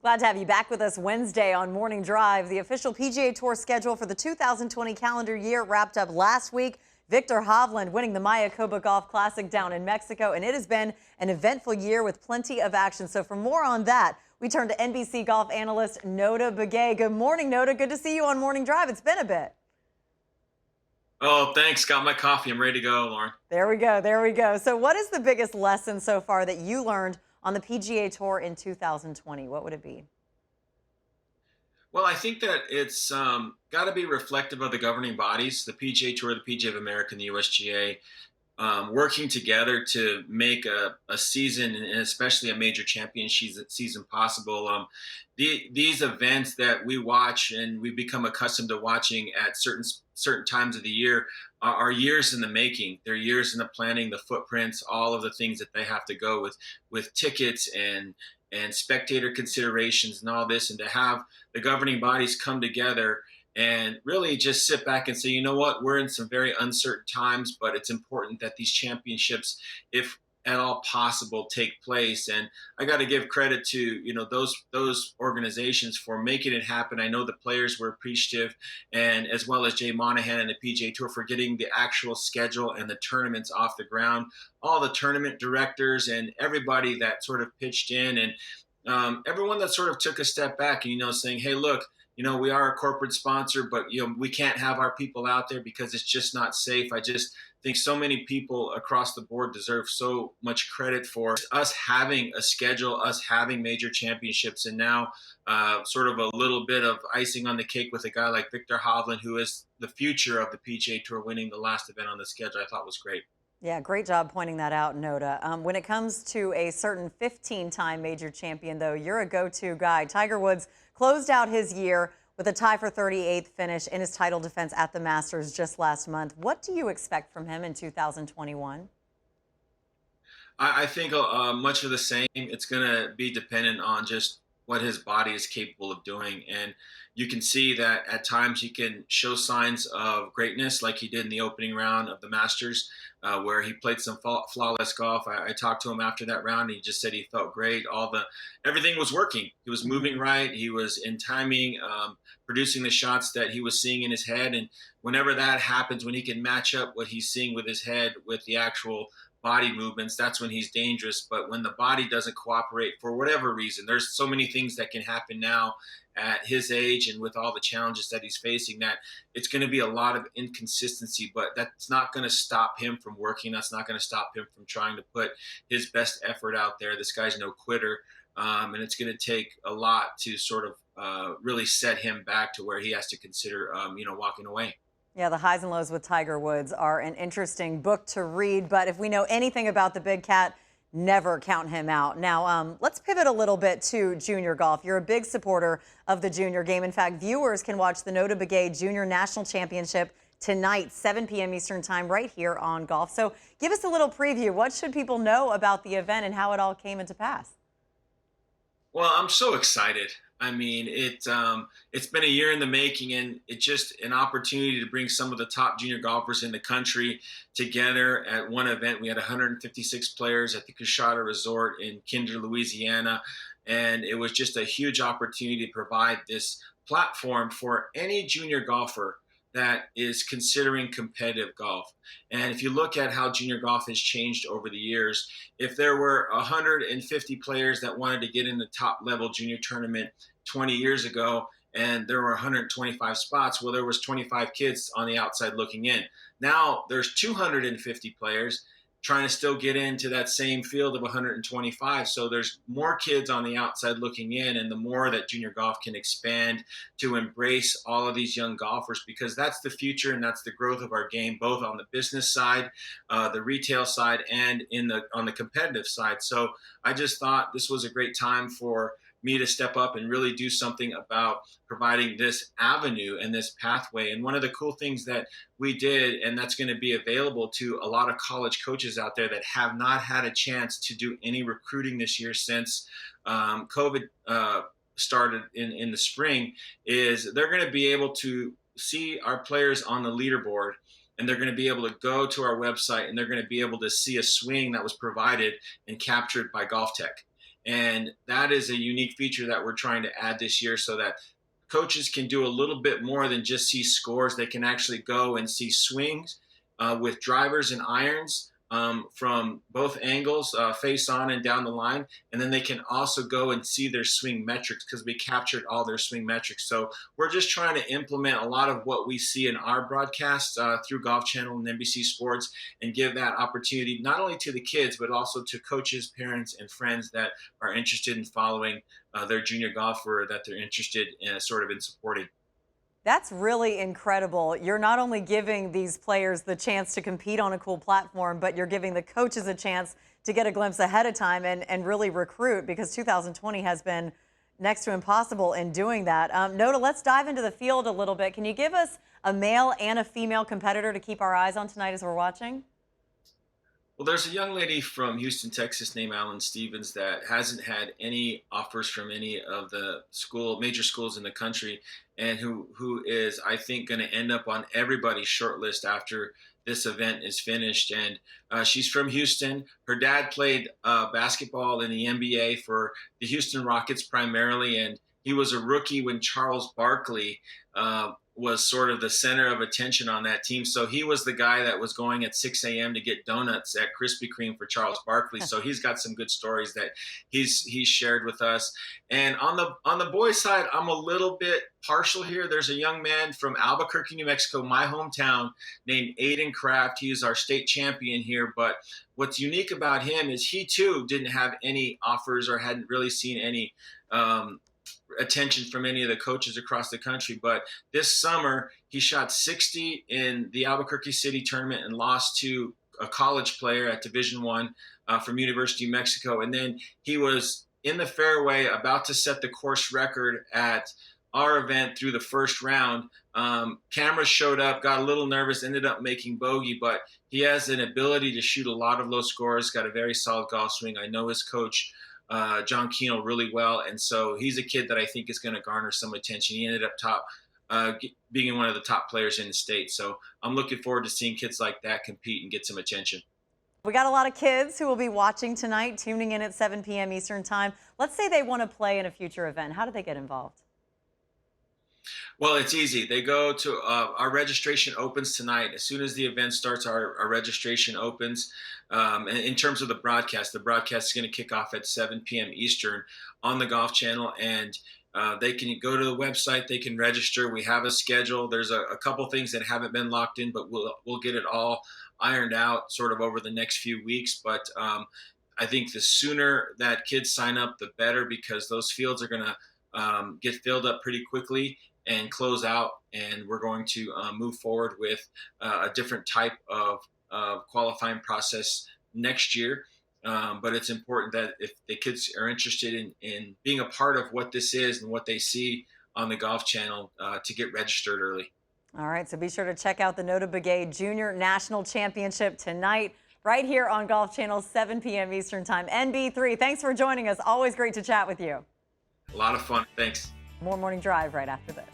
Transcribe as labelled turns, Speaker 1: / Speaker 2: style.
Speaker 1: Glad to have you back with us Wednesday on Morning Drive. The official PGA Tour schedule for the 2020 calendar year wrapped up last week. Victor Hovland winning the Mayakoba Golf Classic down in Mexico, and it has been an eventful year with plenty of action. So for more on that, we turn to NBC golf analyst Notah Begay. Good morning, Notah. Good to see you on Morning Drive. It's been a bit.
Speaker 2: Oh, thanks. Got my coffee. I'm ready to go, Lauren.
Speaker 1: There we go. There we go. So what is the biggest lesson so far that you learned on the PGA Tour in 2020? What would it be?
Speaker 2: Well, I think that it's got to be reflective of the governing bodies, the PGA Tour, the PGA of America, and the USGA, working together to make a season, and especially a major championship season possible. These events that we watch and we become accustomed to watching at certain times of the year are years in the making. They're years in the planning, the footprints, all of the things that they have to go with tickets and spectator considerations and all this, and to have the governing bodies come together and really just sit back and say, you know what, we're in some very uncertain times, but it's important that these championships, if at all possible, take place. And I got to give credit to those organizations for making it happen. I know the players were appreciative, and as well as Jay Monahan and the PGA Tour for getting the actual schedule and the tournaments off the ground. All the tournament directors and everybody that sort of pitched in, and everyone that sort of took a step back and saying, hey, look, we are a corporate sponsor, but we can't have our people out there because it's just not safe. I just think so many people across the board deserve so much credit for us having a schedule, us having major championships, and now sort of a little bit of icing on the cake with a guy like Victor Hovland, who is the future of the PGA Tour, winning the last event on the schedule. I thought was great.
Speaker 1: Yeah, great job pointing that out, Notah. When it comes to a certain 15-time major champion, though, you're a go-to guy. Tiger Woods closed out his year with a tie for 38th finish in his title defense at the Masters just last month. What do you expect from him in 2021?
Speaker 2: I think much of the same. It's going to be dependent on just what his body is capable of doing. And you can see that at times he can show signs of greatness, like he did in the opening round of the Masters, where he played some flawless golf. I talked to him after that round, and he just said he felt great. Everything was working. He was moving right. He was in timing, producing the shots that he was seeing in his head. And whenever that happens, when he can match up what he's seeing with his head with the actual body movements, that's when he's dangerous. But when the body doesn't cooperate for whatever reason, there's so many things that can happen now at his age and with all the challenges that he's facing, that it's going to be a lot of inconsistency, but that's not going to stop him from working. That's not going to stop him from trying to put his best effort out there. This guy's no quitter. And it's going to take a lot to sort of really set him back to where he has to consider, walking away.
Speaker 1: Yeah, the highs and lows with Tiger Woods are an interesting book to read, but if we know anything about the big cat, never count him out. Now, let's pivot a little bit to junior golf. You're a big supporter of the junior game. In fact, viewers can watch the Notah Begay Junior National Championship tonight, 7 p.m. Eastern Time, right here on Golf. So give us a little preview. What should people know about the event and how it all came into pass?
Speaker 2: Well, I'm so excited. I mean, it's been a year in the making, and it's just an opportunity to bring some of the top junior golfers in the country together at one event. We had 156 players at the Coshada Resort in Kinder, Louisiana, and it was just a huge opportunity to provide this platform for any junior golfer that is considering competitive golf. And if you look at how junior golf has changed over the years, if there were 150 players that wanted to get in the top level junior tournament 20 years ago, and there were 125 spots, well, there was 25 kids on the outside looking in. Now there's 250 players trying to still get into that same field of 125. So there's more kids on the outside looking in, and the more that junior golf can expand to embrace all of these young golfers, because that's the future and that's the growth of our game, both on the business side, the retail side, and on the competitive side. So I just thought this was a great time for me to step up and really do something about providing this avenue and this pathway. And one of the cool things that we did, and that's going to be available to a lot of college coaches out there that have not had a chance to do any recruiting this year since COVID started in the spring, is they're going to be able to see our players on the leaderboard, and they're going to be able to go to our website, and they're going to be able to see a swing that was provided and captured by Golf Tech. And that is a unique feature that we're trying to add this year so that coaches can do a little bit more than just see scores. They can actually go and see swings with drivers and irons from both angles, face on and down the line. And then they can also go and see their swing metrics because we captured all their swing metrics. So we're just trying to implement a lot of what we see in our broadcasts through Golf Channel and NBC Sports and give that opportunity not only to the kids, but also to coaches, parents, and friends that are interested in following their junior golfer that they're interested in sort of in supporting.
Speaker 1: That's really incredible. You're not only giving these players the chance to compete on a cool platform, but you're giving the coaches a chance to get a glimpse ahead of time and really recruit, because 2020 has been next to impossible in doing that. Notah, let's dive into the field a little bit. Can you give us a male and a female competitor to keep our eyes on tonight as we're watching?
Speaker 2: Well, there's a young lady from Houston, Texas named Alan Stevens that hasn't had any offers from any of the major schools in the country, and who is, I think, going to end up on everybody's short list after this event is finished. And she's from Houston. Her dad played basketball in the NBA for the Houston Rockets primarily, and he was a rookie when Charles Barkley was sort of the center of attention on that team. So he was the guy that was going at 6 a.m. to get donuts at Krispy Kreme for Charles Barkley. So he's got some good stories that he's shared with us. And on the boys' side, I'm a little bit partial here. There's a young man from Albuquerque, New Mexico, my hometown, named Aiden Kraft. He is our state champion here. But what's unique about him is he too didn't have any offers or hadn't really seen any attention from any of the coaches across the country. But this summer, he shot 60 in the Albuquerque City tournament and lost to a college player at Division I from University of Mexico. And then he was in the fairway about to set the course record at our event through the first round. Cameras showed up, got a little nervous, ended up making bogey, but he has an ability to shoot a lot of low scores, got a very solid golf swing. I know his coach, John Keno, really well, and so he's a kid that I think is going to garner some attention. He ended up being one of the top players in the state, so I'm looking forward to seeing kids like that compete and get some attention.
Speaker 1: We got a lot of kids who will be watching tonight, tuning in at 7 p.m. Eastern Time. Let's say they want to play in a future event. How do they get involved?
Speaker 2: Well, it's easy. They go to our registration opens tonight. As soon as the event starts, our registration opens. And in terms of the broadcast is going to kick off at 7 p.m. Eastern on the Golf Channel. And they can go to the website. They can register. We have a schedule. There's a couple things that haven't been locked in, but we'll get it all ironed out sort of over the next few weeks. But I think the sooner that kids sign up, the better, because those fields are going to get filled up pretty quickly and close out, and we're going to move forward with a different type of qualifying process next year. But it's important that if the kids are interested in being a part of what this is and what they see on the Golf Channel, to get registered early.
Speaker 1: All right, so be sure to check out the Notah Begay Junior National Championship tonight, right here on Golf Channel, 7 p.m. Eastern Time. NB3, thanks for joining us. Always great to chat with you.
Speaker 2: A lot of fun. Thanks.
Speaker 1: More Morning Drive right after this.